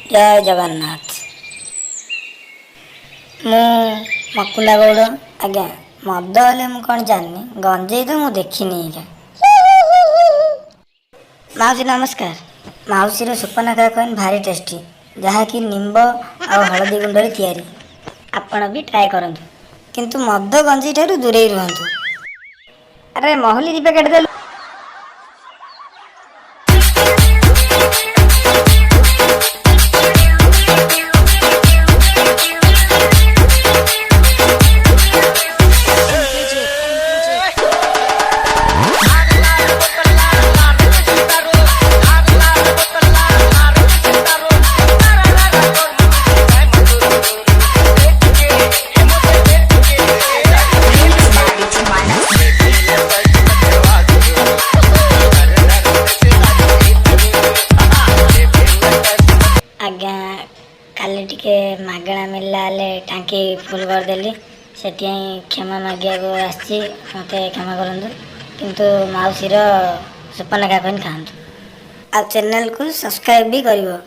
जय जगन्नाथ। ମୁଁ ମକୁଲା ଗୌଡ଼। ଆଜ୍ଞା ମଦ ହେଲେ ମୁଁ କ'ଣ ଜାଣିନି, ଗଞ୍ଜେଇ ତ ମୁଁ ଦେଖିନି। ଆଜ୍ଞା ମାଉସୀ ନମସ୍କାର। ମାଉସୀର ସୁପନା କଏନ୍ ଭାରି ଟେଷ୍ଟି, ଯାହାକି ନିମ୍ବ ଆଉ ହଳଦୀ ଗୁଣ୍ଡରେ ତିଆରି। ଆପଣ ବି ଟ୍ରାଏ କରନ୍ତୁ, କିନ୍ତୁ ମଦ ଗଞ୍ଜେଇ ଠାରୁ ଦୂରେଇ ରୁହନ୍ତୁ। ଆରେ ମହୁଲି ଦି ପ୍ୟାକେଟ୍ ଦେଲୁ। ଆଜ୍ଞା କାଲି ଟିକେ ମାଗଣା ମିଳିଲା ହେଲେ ଟାଙ୍କି ଫୁଲ୍ କରିଦେଲି, ସେଥିପାଇଁ କ୍ଷମା ମାଗିବାକୁ ଆସିଛି। ମୋତେ କ୍ଷମା କରନ୍ତୁ, କିନ୍ତୁ ମାଉସୀର ସୁପନା କଏନ୍ ଖାଆନ୍ତୁ ଆଉ ଚ୍ୟାନେଲକୁ ସବସ୍କ୍ରାଇବ୍ ବି କରିବ।